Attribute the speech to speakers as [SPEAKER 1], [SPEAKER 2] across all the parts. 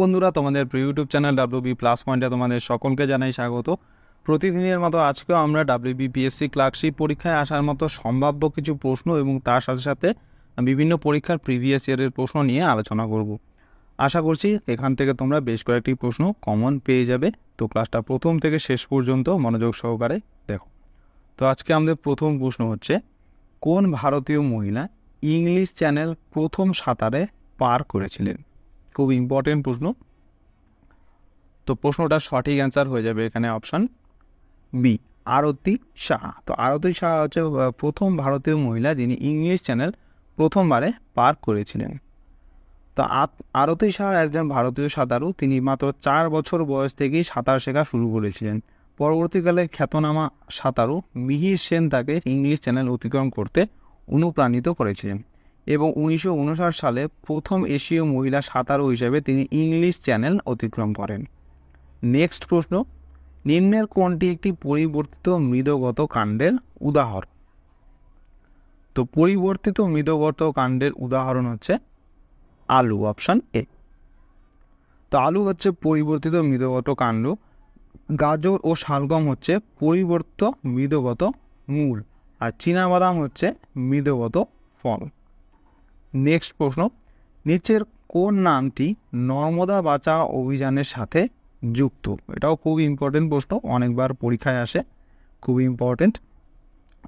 [SPEAKER 1] বন্ধুরা, তোমাদের YouTube channel WB plus পয়েন্টে তোমাদের সকলকে জানাই স্বাগত। প্রতিদিনের মতো আজকেও আমরা ডাব্লিউবিপিএসসি ক্লার্কশিপ পরীক্ষায় আসার মতো সম্ভাব্য কিছু প্রশ্ন এবং তার সাথে সাথে বিভিন্ন পরীক্ষার প্রিভিয়াস ইয়ারের প্রশ্ন নিয়ে আলোচনা করব। আশা করছি এখান থেকে তোমরা বেশ কয়েকটি প্রশ্ন কমন পেয়ে যাবে। তো ক্লাসটা প্রথম থেকে শেষ পর্যন্ত মনোযোগ সহকারে দেখো। তো আজকে আমাদের প্রথম প্রশ্ন হচ্ছে, কোন ভারতীয় মহিলা ইংলিশ চ্যানেল প্রথম সাঁতারে পার করেছিলেন? খুব ইম্পর্টেন্ট প্রশ্ন। তো প্রশ্নটা সঠিক অ্যান্সার হয়ে যাবে এখানে অপশান বি, আরতি সাহা। তো আরতি সাহা হচ্ছে প্রথম ভারতীয় মহিলা যিনি ইংলিশ চ্যানেল প্রথমবারে পার করেছিলেন। তো আরতি সাহা একজন ভারতীয় সাঁতারু। তিনি মাত্র 4 বছর বয়স থেকেই সাঁতার শেখা শুরু করেছিলেন। পরবর্তীকালে খ্যাতনামা সাঁতারু মিহির সেন তাকে ইংলিশ চ্যানেল অতিক্রম করতে অনুপ্রাণিত করেছিলেন এবং 1959 সালে প্রথম এশীয় মহিলা সাঁতারু হিসেবে তিনি ইংলিশ চ্যানেল অতিক্রম করেন। নেক্সট প্রশ্ন, নিম্নের কোনটি একটি পরিবর্তিত মৃদগত কাণ্ডের উদাহরণ? তো পরিবর্তিত মৃদগত কাণ্ডের উদাহরণ হচ্ছে আলু, অপশান এ। তো আলু হচ্ছে পরিবর্তিত মৃদগত কাণ্ড, গাজর ও শালগম হচ্ছে পরিবর্তিত মৃদগত মূল, আর চীনাবাদাম হচ্ছে মৃদগত ফল। নেক্সট প্রশ্ন, নিচের কোন নামটি নর্মদা বাঁচাও অভিযানের সাথে যুক্ত? এটাও খুব ইম্পর্টেন্ট প্রশ্ন, অনেকবার পরীক্ষায় আসে, খুব ইম্পর্টেন্ট।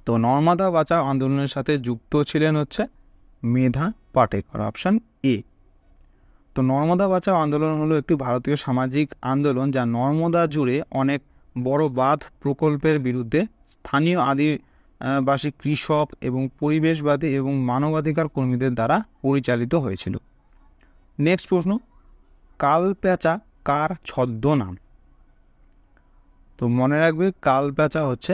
[SPEAKER 1] তো নর্মদা বাঁচাও আন্দোলনের সাথে যুক্ত ছিলেন হচ্ছে মেধা পাটেকর, অপশান এ। তো নর্মদা বাঁচাও আন্দোলন হলো একটি ভারতীয় সামাজিক আন্দোলন যা নর্মদা জুড়ে অনেক বড় বাঁধ প্রকল্পের বিরুদ্ধে স্থানীয় আদিবাসী কৃষক এবং পরিবেশবাদী এবং মানবাধিকার কর্মীদের দ্বারা পরিচালিত হয়েছিল। নেক্সট প্রশ্ন, কালপেঁচা কার ছদ্মনাম? তো মনে রাখবে, কালপেঁচা হচ্ছে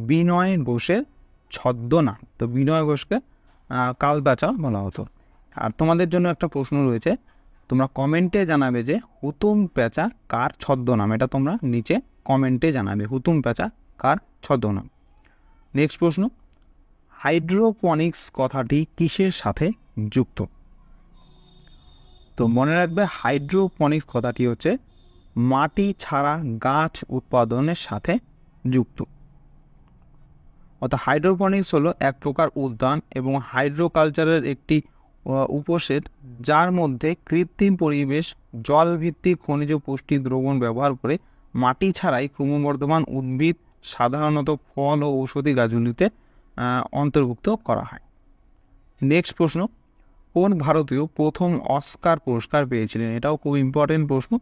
[SPEAKER 1] বিনয় ঘোষের ছদ্মনাম। তো বিনয় ঘোষকে কালপেঁচা বলা হতো। আর তোমাদের জন্য একটা প্রশ্ন রয়েছে, তোমরা কমেন্টে জানাবে যে হুতুম পেঁচা কার ছদ্মনাম। এটা তোমরা নিচে কমেন্টে জানাবে হুতুম পেঁচা কার ছদ্মনাম। নেক্সট প্রশ্ন, হাইড্রোপনিক্স কথাটি কিসের সাথে যুক্ত? তো মনে রাখবে, হাইড্রোপনিক্স কথাটি হচ্ছে মাটি ছাড়া গাছ উৎপাদনের সাথে যুক্ত। অর্থাৎ হাইড্রোপনিক্স হলো এক প্রকার উদ্যান এবং হাইড্রোকালচারের একটি উপসেট, যার মধ্যে কৃত্রিম পরিবেশ, জলভিত্তিক খনিজ পুষ্টি দ্রবণ ব্যবহার করে মাটি ছাড়াই ক্রমবর্ধমান উদ্ভিদ, সাধারণত ফল ও ঔষধি গাছগুলিতে অন্তর্ভুক্ত করা হয়। নেক্সট প্রশ্ন, কোন ভারতীয় প্রথম অস্কার পুরস্কার পেয়েছিলেন? এটাও খুব ইম্পর্টেন্ট প্রশ্ন।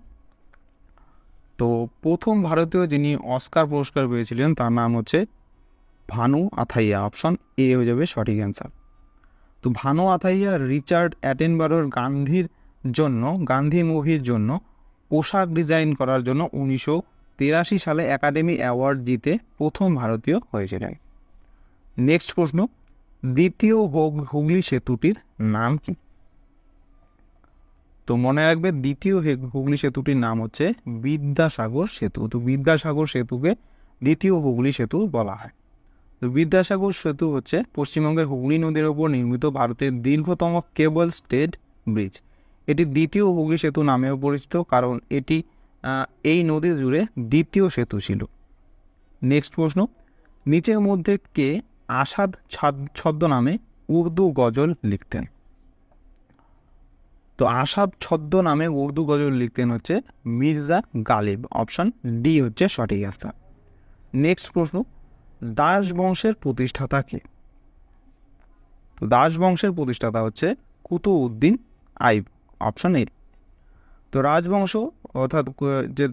[SPEAKER 1] তো প্রথম ভারতীয় যিনি অস্কার পুরস্কার পেয়েছিলেন তার নাম হচ্ছে ভানু আথাইয়া, অপশন এ হয়ে যাবে সঠিক অ্যান্সার। তো ভানু আথাইয়া রিচার্ড অ্যাটেনবারোর গান্ধী মুভির জন্য পোশাক ডিজাইন করার জন্য 1983 সালে একাডেমি অ্যাওয়ার্ড জিতে প্রথম ভারতীয় হয়েছিলেন। নেক্সট প্রশ্ন, দ্বিতীয় হুগলি সেতুটির নাম কি? তো মনে রাখবে, দ্বিতীয় হুগলি সেতুটির নাম হচ্ছে বিদ্যাসাগর সেতু। তো বিদ্যাসাগর সেতুকে দ্বিতীয় হুগলি সেতু বলা হয়। তো বিদ্যাসাগর সেতু হচ্ছে পশ্চিমবঙ্গের হুগলি নদীর ওপর নির্মিত ভারতের দীর্ঘতম কেবল স্টেড ব্রিজ। এটি দ্বিতীয় হুগলি সেতু নামেও পরিচিত, কারণ এটি এই নদী জুড়ে দ্বিতীয় সেতু ছিল। নেক্সট প্রশ্ন, নিচের মধ্যে কে আসাদ ছদ্মনামে উর্দু গজল লিখতেন? তো আসাদ ছদ্মনামে উর্দু গজল লিখতেন হচ্ছে মির্জা গালিব, অপশন ডি হচ্ছে সঠিক অ্যান্সার। নেক্সট প্রশ্ন, দাস বংশের প্রতিষ্ঠাতা কে? তো দাস বংশের প্রতিষ্ঠাতা হচ্ছে কুতুবউদ্দিন আইব, অপশন এ। তো রাজবংশ, অর্থাৎ যে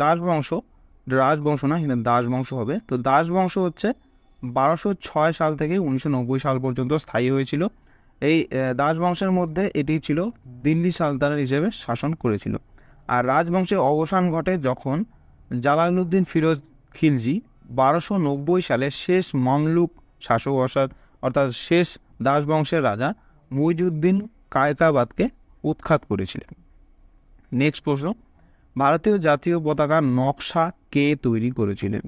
[SPEAKER 1] রাজবংশ না, এখানে দাস বংশ হবে। তো দাস বংশ হচ্ছে 1206 সাল থেকে 1990 সাল পর্যন্ত স্থায়ী হয়েছিল। এই দাস বংশের মধ্যে এটি ছিল দিল্লি সালতানাত হিসেবে শাসন করেছিল। আর রাজবংশের অবসান ঘটে যখন জালালউদ্দিন ফিরোজ খিলজি 1290 সালে শেষ মামলুক শাসক অর্থাৎ শেষ দাস বংশের রাজা মুইজউদ্দিন কায়কাবাদকে উৎখাত করেছিলেন। নেক্সট প্রশ্ন, ভারতীয় জাতীয় পতাকার নকশা কে তৈরি করেছিলেন?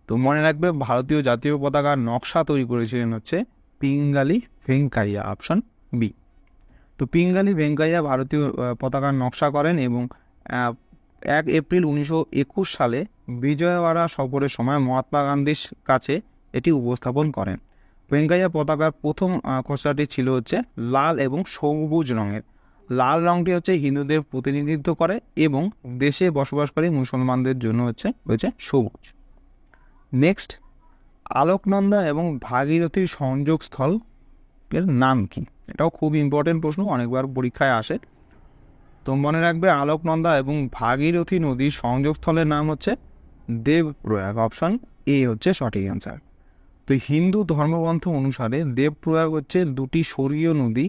[SPEAKER 1] তো মনে রাখবে, ভারতীয় জাতীয় পতাকার নকশা তৈরি করেছিলেন হচ্ছে পিঙ্গালি ভেঙ্কাইয়া, অপশন বি। তো পিঙ্গালি ভেঙ্কাইয়া ভারতীয় পতাকার নকশা করেন এবং 1 এপ্রিল 1921 সালে বিজয়ওয়াড়া সফরের সময় মহাত্মা গান্ধীর কাছে এটি উপস্থাপন করেন। ভেঙ্কাইয়া পতাকার প্রথম খসড়াটি ছিল হচ্ছে লাল এবং সবুজ রঙের। লাল রঙটি হচ্ছে হিন্দুদের প্রতিনিধিত্ব করে এবং দেশে বসবাসকারী মুসলমানদের জন্য হচ্ছে সবুজ। নেক্সট, আলোকনন্দা এবং ভাগীরথীর সংযোগস্থল এর নাম কি? এটাও খুব ইম্পর্টেন্ট প্রশ্ন, অনেকবার পরীক্ষায় আসে। তো মনে রাখবে, আলোকনন্দা এবং ভাগীরথী নদীর সংযোগস্থলের নাম হচ্ছে দেবপ্রয়াগ। অপশন এ হচ্ছে সঠিক অ্যান্সার। তো হিন্দু ধর্মগ্রন্থ অনুসারে দেবপ্রয়াগ হচ্ছে দুটি সরীয় নদী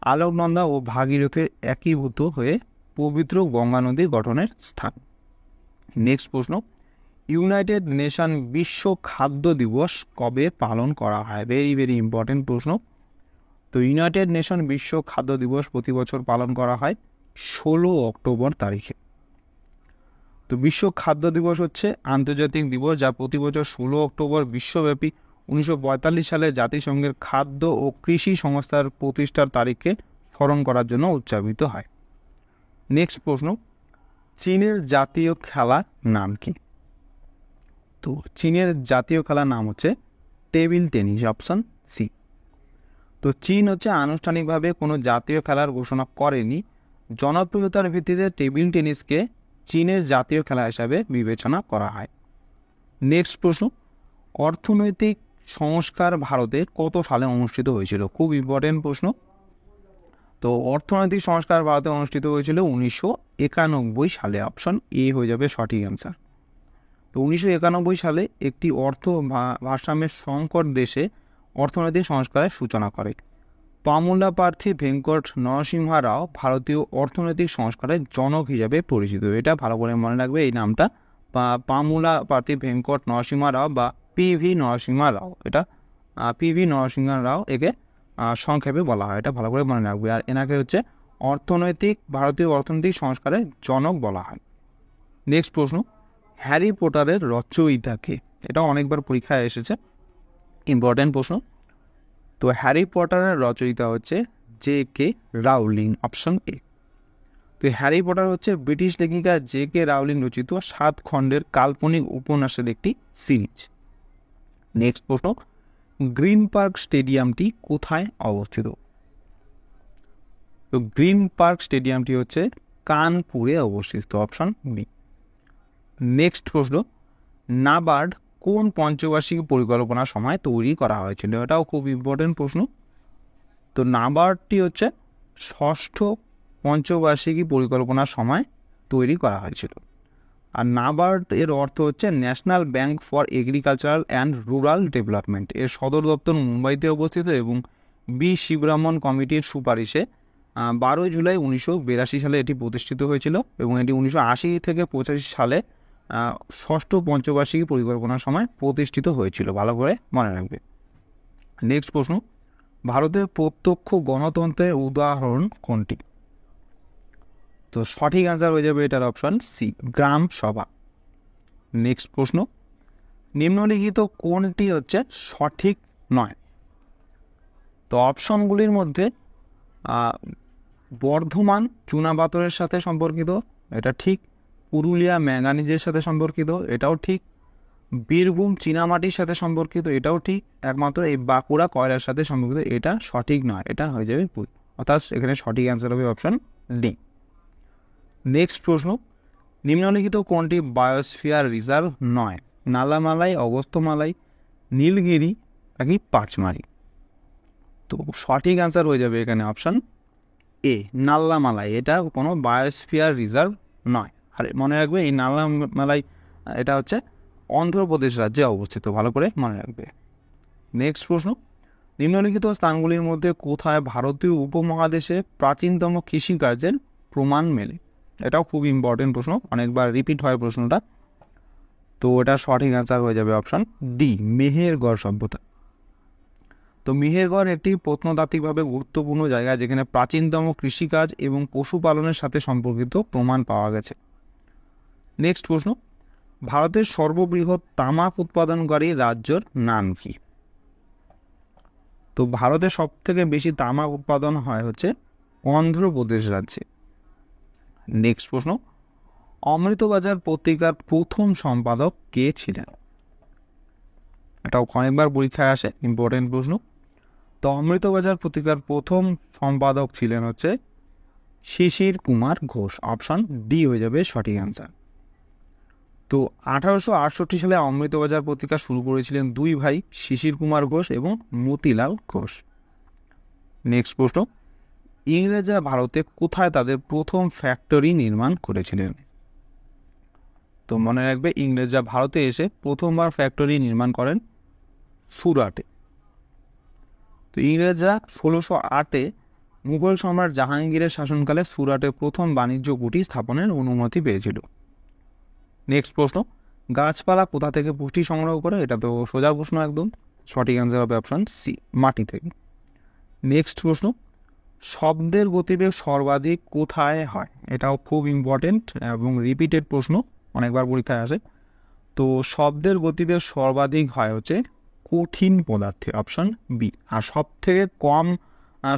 [SPEAKER 1] আলোকনন্দা ও ভাগীরথীর একীভূত হয়ে পবিত্র গঙ্গা নদী গঠনের স্থান। নেক্সট প্রশ্ন, ইউনাইটেড নেশন বিশ্ব খাদ্য দিবস কবে পালন করা হয়? ভেরি ভেরি ইম্পর্টেন্ট প্রশ্ন। তো ইউনাইটেড নেশন বিশ্ব খাদ্য দিবস প্রতি বছর পালন করা হয় 16 অক্টোবর তারিখে। তো বিশ্ব খাদ্য দিবস হচ্ছে আন্তর্জাতিক দিবস যা প্রতি বছর 16 অক্টোবর বিশ্বব্যাপী 1945 সালে জাতিসংঘের খাদ্য ও কৃষি সংস্থার প্রতিষ্ঠার তারিখকে স্মরণ করার জন্য উদযাপিত হয়। নেক্সট প্রশ্ন, চীনের জাতীয় খেলার নাম কি? তো চীনের জাতীয় খেলার নাম হচ্ছে টেবিল টেনিস। Option C. তো চীন হচ্ছে আনুষ্ঠানিকভাবে কোনো জাতীয় খেলার ঘোষণা করেনি। জনপ্রিয়তার ভিত্তিতে টেবিল টেনিসকে চীনের জাতীয় খেলা হিসাবে বিবেচনা করা হয়। নেক্সট প্রশ্ন, অর্থনৈতিক সংস্কার ভারতে কত সালে অনুষ্ঠিত হয়েছিল? খুব ইম্পর্টেন্ট প্রশ্ন। তো অর্থনৈতিক সংস্কার ভারতে অনুষ্ঠিত হয়েছিল 1991 সালে। অপশন এ হয়ে যাবে সঠিক অ্যান্সার। তো 1991 সালে একটি ভারসাম্যের সংকট দেশে অর্থনৈতিক সংস্কারের সূচনা করে। পামুলা প্রার্থী ভেঙ্কট নরসিংহ রাও ভারতীয় অর্থনৈতিক সংস্কারের জনক হিসাবে পরিচিত। এটা ভালো করে মনে রাখবে এই নামটা, পামুলা প্রার্থী ভেঙ্কট নরসিংহ রাও বা পিভি নরসিংহ রাও। এটা পিভি নরসিংহ রাও একে সংক্ষেপে বলা হয়, এটা ভালো করে মনে রাখবে। আর এনাকে হচ্ছে ভারতীয় অর্থনৈতিক সংস্কারের জনক বলা হয়। নেক্সট প্রশ্ন, হ্যারি পটারের রচয়িতা কে? এটা অনেকবার পরীক্ষায় এসেছে, ইম্পর্টেন্ট প্রশ্ন। তো হ্যারি পটারের রচয়িতা হচ্ছে জে.কে. রাউলিং। Option A. তো হ্যারি পটার হচ্ছে ব্রিটিশ লেখিকা জে.কে. রাউলিং রচিত 7 খণ্ডের কাল্পনিক উপন্যাসের একটি সিরিজ। নেক্সট প্রশ্ন, গ্রিন পার্ক স্টেডিয়ামটি কোথায় অবস্থিত? তো গ্রিন পার্ক স্টেডিয়ামটি হচ্ছে কানপুরে অবস্থিত। Option B. নেক্সট প্রশ্ন, নাবার্ড কোন পঞ্চবার্ষিক পরিকল্পনার সময় তৈরি করা হয়েছিল? এটাও খুব ইম্পর্টেন্ট প্রশ্ন। তো নাবার্ডটি হচ্ছে 6ষ্ঠ পঞ্চবার্ষিকী পরিকল্পনার সময় তৈরি করা হয়েছিল। আর নাবার্ড এর অর্থ হচ্ছে national bank for agricultural and rural development. এর সদর দপ্তর মুম্বাইতে অবস্থিত এবং বি শিবরামন কমিটির সুপারিশে 12 জুলাই 1982 সালে এটি প্রতিষ্ঠিত হয়েছিল এবং এটি 1980 থেকে 85 সালে 6ষ্ঠ পঞ্চবার্ষিকী পরিকল্পনার সময় প্রতিষ্ঠিত হয়েছিল। ভালো করে মনে রাখবে। নেক্সট প্রশ্ন, ভারতের প্রত্যক্ষ গণতন্ত্রের উদাহরণ কোনটি? তো সঠিক অ্যান্সার হয়ে যাবে এটার অপশন সি, গ্রাম সভা। নেক্সট প্রশ্ন, নিম্নলিখিত কোনটি হচ্ছে সঠিক নয়? তো অপশনগুলির মধ্যে বর্ধমান চুনাপাথরের সাথে সম্পর্কিত, এটা ঠিক। পুরুলিয়া ম্যাঙ্গানিজের সাথে সম্পর্কিত, এটাও ঠিক। বীরভূম চীনামাটির সাথে সম্পর্কিত, এটাও ঠিক। একমাত্র এই বাঁকুড়া কয়লার সাথে সম্পর্কিত, এটা সঠিক নয়, এটা হয়ে যাবে ভুল। অর্থাৎ এখানে সঠিক অ্যান্সার হবে অপশন ডি। নেক্সট প্রশ্ন, নিম্নলিখিত কোনটি বায়োস্ফিয়ার রিজার্ভ নয়? নালামালাই, অগস্ত্যমালাই, নীলগিরি নাকি পাঁচমারি? তো সঠিক অ্যান্সার হয়ে যাবে এখানে অপশন এ, নাল্লামালাই। এটা কোনো বায়োস্ফিয়ার রিজার্ভ নয়। আর মনে রাখবে এই নাল্লামালাই এটা হচ্ছে অন্ধ্রপ্রদেশ রাজ্যে অবস্থিত। ভালো করে মনে রাখবে। নেক্সট প্রশ্ন, নিম্নলিখিত স্থানগুলির মধ্যে কোথায় ভারতীয় উপমহাদেশে প্রাচীনতম কৃষিকার্যের প্রমাণ মেলে? এটাও খুব ইম্পর্টেন্ট প্রশ্ন, অনেকবার রিপিট হয় প্রশ্নটা। তো এটা সঠিক অ্যান্সার হয়ে যাবে অপশন ডি, মেহেরগড় সভ্যতা। তো মেহেরগড় একটি প্রত্নতাত্ত্বিকভাবে গুরুত্বপূর্ণ জায়গা যেখানে প্রাচীনতম কৃষিকাজ এবং পশুপালনের সাথে সম্পর্কিত প্রমাণ পাওয়া গেছে। নেক্সট প্রশ্ন, ভারতের সর্ববৃহৎ তামাক উৎপাদনকারী রাজ্যের নাম কি? তো ভারতে সব থেকে বেশি তামাক উৎপাদন হয় হচ্ছে অন্ধ্রপ্রদেশ রাজ্যে। নেক্সট প্রশ্ন, অমৃতবাজার পত্রিকার প্রথম সম্পাদক কে ছিলেন? এটাও অনেকবার পরীক্ষায় আসে, ইম্পর্টেন্ট প্রশ্ন। তো অমৃতবাজার পত্রিকার প্রথম সম্পাদক ছিলেন হচ্ছে শিশির কুমার ঘোষ। অপশন ডি হয়ে যাবে সঠিক অ্যান্সার। তো 1868 সালে অমৃতবাজার পত্রিকা শুরু করেছিলেন দুই ভাই, শিশির কুমার ঘোষ এবং মতিলাল ঘোষ। নেক্সট প্রশ্ন, ইংরেজরা ভারতে কোথায় তাদের প্রথম ফ্যাক্টরি নির্মাণ করেছিলেন? তো মনে রাখবে, ইংরেজরা ভারতে এসে প্রথমবার ফ্যাক্টরি নির্মাণ করেন সুরাটে। তো ইংরেজরা 1608-এ মুঘল সম্রাট জাহাঙ্গীরের শাসনকালে সুরাটে প্রথম বাণিজ্য কুঠি স্থাপনের অনুমতি পেয়েছিল। নেক্সট প্রশ্ন, গাছপালা কোথা থেকে পুষ্টি সংগ্রহ করে? এটা তো সোজা প্রশ্ন একদম, সঠিক অ্যান্সার হবে অপশন সি, মাটি থেকে। নেক্সট প্রশ্ন, শব্দের গতিবেগ সর্বাধিক কোথায় হয়? এটাও খুব ইম্পর্টেন্ট এবং রিপিটেড প্রশ্ন, অনেকবার পরীক্ষায় আসে। তো শব্দের গতিবেগ সর্বাধিক হয় হচ্ছে কঠিন পদার্থে, অপশন বি। আর সব থেকে কম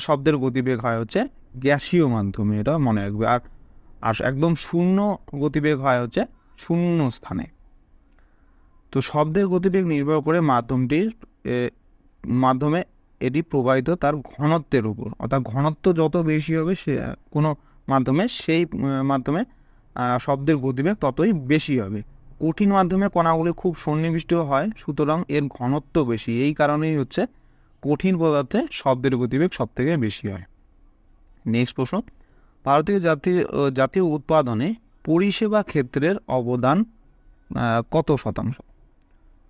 [SPEAKER 1] শব্দের গতিবেগ হয় হচ্ছে গ্যাসীয় মাধ্যমে, এটা মনে রাখবে। আর একদম শূন্য গতিবেগ হয় হচ্ছে শূন্য স্থানে। তো শব্দের গতিবেগ নির্ভর করে মাধ্যমে এটি প্রবাহিত তার ঘনত্বের উপর, অর্থাৎ ঘনত্ব যত বেশি হবে সে কোনো মাধ্যমে, সেই মাধ্যমে শব্দের গতিবেগ ততই বেশি হবে। কঠিন মাধ্যমে কণাগুলি খুব সন্নিবিষ্ট হয়, সুতরাং এর ঘনত্ব বেশি। এই কারণেই হচ্ছে কঠিন পদার্থে শব্দের গতিবেগ সব থেকে বেশি হয়। নেক্সট প্রশ্ন, ভারতীয় জাতীয় উৎপাদনে পরিষেবা ক্ষেত্রের অবদান কত শতাংশ?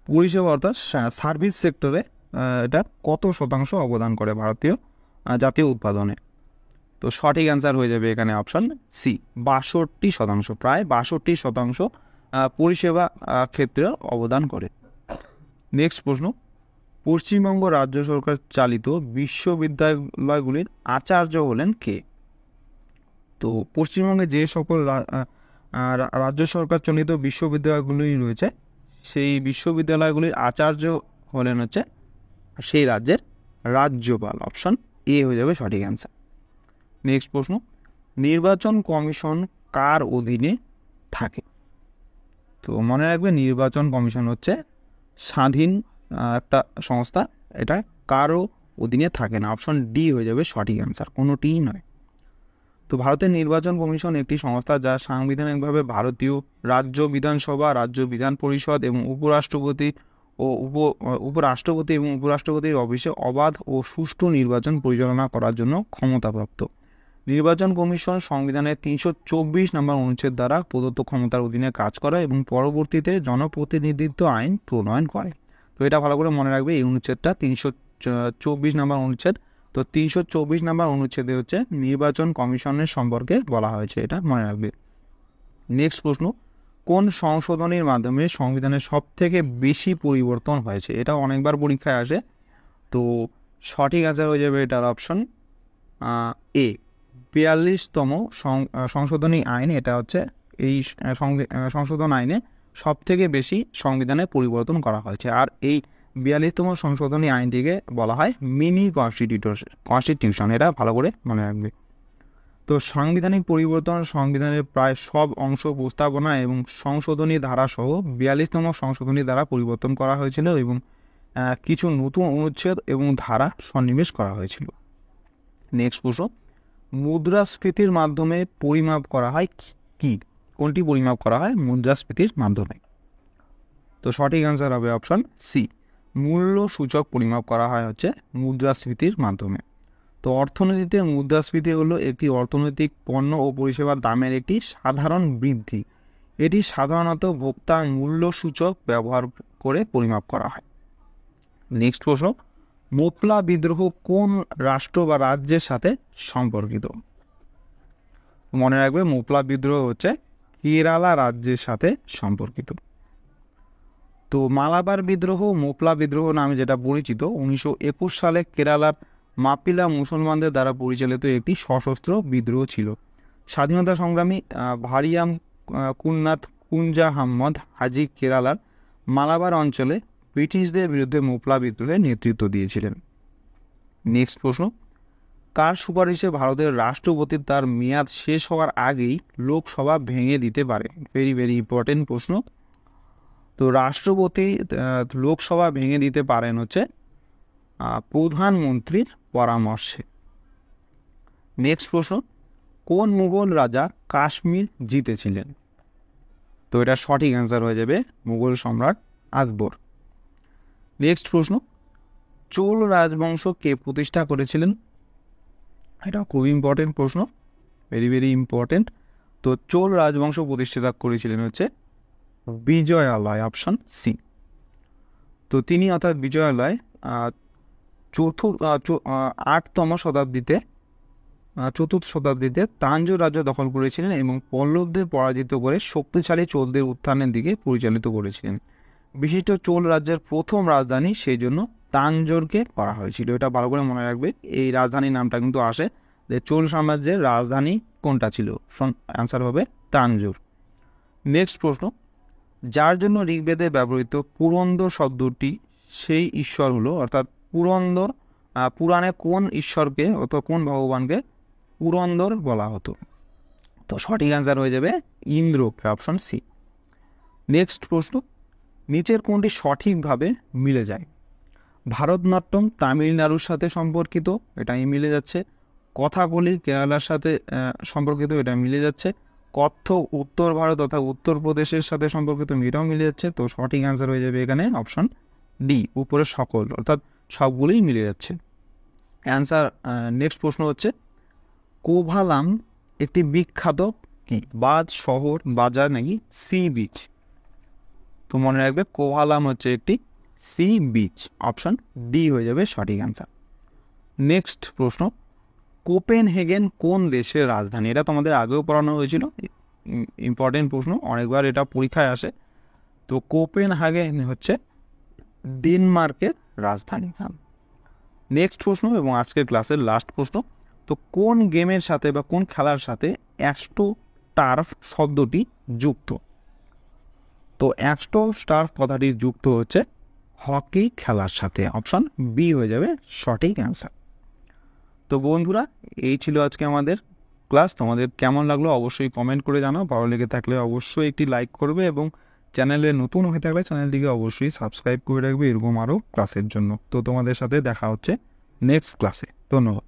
[SPEAKER 1] পরিষেবা অর্থাৎ সার্ভিস সেক্টরে এটা কত শতাংশ অবদান করে ভারতীয় জাতীয় উৎপাদনে? তো সঠিক অ্যান্সার হয়ে যাবে এখানে অপশন সি, 62%। প্রায় 62% পরিষেবা ক্ষেত্রে অবদান করে। নেক্সট প্রশ্ন, পশ্চিমবঙ্গ রাজ্য সরকার চালিত বিশ্ববিদ্যালয়গুলির আচার্য হলেন কে? তো পশ্চিমবঙ্গে যে সকল রাজ্য সরকার চালিত বিশ্ববিদ্যালয়গুলি রয়েছে, সেই বিশ্ববিদ্যালয়গুলির আচার্য হলেন হচ্ছে সেই রাজ্যের রাজ্যপাল। অপশন এ হয়ে যাবে সঠিক অ্যান্সার। নেক্সট প্রশ্ন, নির্বাচন কমিশন কার অধীনে থাকে? তো মনে রাখবে, নির্বাচন কমিশন হচ্ছে স্বাধীন একটা সংস্থা, এটা কারও অধীনে থাকে না। অপশন ডি হয়ে যাবে সঠিক অ্যান্সার, কোনোটিই নয়। তো ভারতের নির্বাচন কমিশন একটি সংস্থা যা সাংবিধানিকভাবে ভারতীয় রাজ্য বিধানসভা, রাজ্য বিধান পরিষদ এবং উপরাষ্ট্রপতি এবং উপরাষ্ট্রপতির অফিসে অবাধ ও সুষ্ঠু নির্বাচন পরিচালনা করার জন্য ক্ষমতাপ্রাপ্ত। নির্বাচন কমিশন সংবিধানের 324 নম্বর অনুচ্ছেদ দ্বারা প্রদত্ত ক্ষমতার অধীনে কাজ করে এবং পরবর্তীতে জনপ্রতিনিধিত্ব আইন প্রণয়ন করে। তো এটা ভালো করে মনে রাখবে, এই অনুচ্ছেদটা 324 নম্বর অনুচ্ছেদ। তো 324 নম্বর অনুচ্ছেদে হচ্ছে নির্বাচন কমিশনের সম্পর্কে বলা হয়েছে, এটা মনে রাখবে। নেক্সট প্রশ্ন, কোন সংশোধনীর মাধ্যমে সংবিধানের সব থেকে বেশি পরিবর্তন হয়েছে? এটা অনেকবার পরীক্ষায় আসে। তো সঠিক অ্যান্সার হয়ে যাবে এটার অপশন এ, 42তম সংশোধনী আইন। এটা হচ্ছে এই সংশোধন আইনে সব থেকে বেশি সংবিধানে পরিবর্তন করা হয়েছে। আর এই 42তম সংশোধনী আইনটিকে বলা হয় মিনি কনস্টিটিউশন, এটা ভালো করে মনে রাখবে। তো সাংবিধানিক পরিবর্তন সংবিধানের প্রায় সব অংশ প্রস্তাবনা এবং সংশোধনী ধারা সহ 42তম সংশোধনী দ্বারা পরিবর্তন করা হয়েছিল এবং কিছু নতুন অনুচ্ছেদ এবং ধারা সন্নিবেশ করা হয়েছিল। নেক্সট প্রশ্ন, মুদ্রাস্ফীতির মাধ্যমে পরিমাপ করা হয় কি? কোনটি পরিমাপ করা হয় মুদ্রাস্ফীতির মাধ্যমে? তো সঠিক অ্যান্সার হবে অপশন সি, মূল্য সূচক পরিমাপ করা হয় হচ্ছে মুদ্রাস্ফীতির মাধ্যমে। তো অর্থনীতিতে মুদ্রাস্ফীতি হলো একটি অর্থনৈতিক পণ্য ও পরিষেবার দামের একটি সাধারণ বৃদ্ধি। এটি সাধারণত ভোক্তার মূল্য সূচক ব্যবহার করে পরিমাপ করা হয়। নেক্সট প্রশ্ন, মোপলা বিদ্রোহ কোন রাষ্ট্র বা রাজ্যের সাথে সম্পর্কিত? মনে রাখবে, মোপলা বিদ্রোহ হচ্ছে কেরালা রাজ্যের সাথে সম্পর্কিত। তো মালাবার বিদ্রোহ মোপলা বিদ্রোহ নামে যেটা পরিচিত, 1921 সালে কেরালার মাপিলা মুসলমানদের দ্বারা পরিচালিত একটি সশস্ত্র বিদ্রোহ ছিল। স্বাধীনতা সংগ্রামী ভারিয়াম কুন্নাথ কুঞ্জা আহমদ হাজি কেরালার মালাবার অঞ্চলে ব্রিটিশদের বিরুদ্ধে মোপলা বিদ্রোহে নেতৃত্ব দিয়েছিলেন। নেক্সট প্রশ্ন, কার সুপারিশে ভারতের রাষ্ট্রপতি তার মেয়াদ শেষ হওয়ার আগেই লোকসভা ভেঙে দিতে পারে? ভেরি ভেরি ইম্পর্টেন্ট প্রশ্ন। তো রাষ্ট্রপতি লোকসভা ভেঙে দিতে পারেন হচ্ছে প্রধানমন্ত্রীর পরামর্শে। নেক্সট প্রশ্ন, কোন মুঘল রাজা কাশ্মীর জিতেছিলেন? তো এটা সঠিক অ্যান্সার হয়ে যাবে মুঘল সম্রাট আকবর। নেক্সট প্রশ্ন, চোল রাজবংশ কে প্রতিষ্ঠা করেছিলেন? এটা খুব ইম্পর্টেন্ট প্রশ্ন, ভেরি ভেরি ইম্পর্টেন্ট। তো চোল রাজবংশ প্রতিষ্ঠা করেছিলেন হচ্ছে বিজয়ালয়, অপশন সি। তো তিনি অর্থাৎ বিজয়ালয় 8ম শতাব্দীতে চতুর্থ শতাব্দীতে তাঞ্জোর রাজ্য দখল করেছিলেন এবং পল্লবদের পরাজিত করে শক্তিশালী চোলদের উত্থানের দিকে পরিচালিত করেছিলেন। বিশিষ্ট চোল রাজ্যের প্রথম রাজধানী সেই জন্য তাঞ্জোরকে করা হয়েছিল। এটা ভালো করে মনে রাখবে, এই রাজধানীর নামটা কিন্তু আসে যে চোল সাম্রাজ্যের রাজধানী কোনটা ছিল, অ্যান্সার হবে তাঞ্জোর। নেক্সট প্রশ্ন, যার জন্য ঋগ্বেদে ব্যবহৃত পুরন্দর শব্দটি সেই ঈশ্বর হলো, অর্থাৎ পুরন্দর পুরাণে কোন ঈশ্বরকে অথবা কোন ভগবানকে পুরন্দর বলা হতো? তো সঠিক অ্যান্সার হয়ে যাবে ইন্দ্রকে, অপশন সি। নেক্সট প্রশ্ন, নিচের কোনটি সঠিকভাবে মিলে যায়? ভারতনাট্যম তামিলনাড়ুর সাথে সম্পর্কিত, এটাই মিলে যাচ্ছে। কথাকলি কেরালার সাথে সম্পর্কিত, এটা মিলে যাচ্ছে। কত্থক উত্তর ভারত তথা উত্তরপ্রদেশের সাথে সম্পর্কিত, এটাও মিলে যাচ্ছে। তো সঠিক অ্যান্সার হয়ে যাবে এখানে অপশন ডি, উপরে সকল, অর্থাৎ সবগুলোই মিলে যাচ্ছে অ্যান্সার। নেক্সট প্রশ্ন হচ্ছে, কোভালাম একটি বিখ্যাত কি বাঁধ, শহর, বাজার নাকি সি বিচ? তো মনে রাখবে কোভালাম হচ্ছে একটি সি বিচ, অপশন ডি হয়ে যাবে সঠিক অ্যান্সার। নেক্সট প্রশ্ন, কোপেনহেগেন কোন দেশের রাজধানী? এটা তোমাদের আগেও পড়ানো হয়েছিল, ইম্পর্টেন্ট প্রশ্ন, অনেকবার এটা পরীক্ষায় আসে। তো কোপেনহেগেন হচ্ছে ডেনমার্কের রাজধানী। নেক্সট প্রশ্ন এবং আজকের ক্লাসের লাস্ট প্রশ্ন, তো কোন গেমের সাথে বা কোন খেলার সাথে অ্যাস্ট্রো টার্ফ শব্দটি যুক্ত? তো অ্যাস্ট্রো টার্ফ কথাটি যুক্ত হচ্ছে হকি খেলার সাথে, অপশন বি হয়ে যাবে সঠিক অ্যান্সার। তো বন্ধুরা, এই ছিল আজকে আমাদের ক্লাস। তোমাদের কেমন লাগলো অবশ্যই কমেন্ট করে জানাও। ভালো লেগে থাকলে অবশ্যই একটি লাইক করবে এবং চ্যানেলে নতুন হয়ে থাকলে চ্যানেলটিকে অবশ্যই সাবস্ক্রাইব করে রাখবে এরকম আরও ক্লাসের জন্য। তো তোমাদের সাথে দেখা হচ্ছে নেক্সট ক্লাসে। ধন্যবাদ।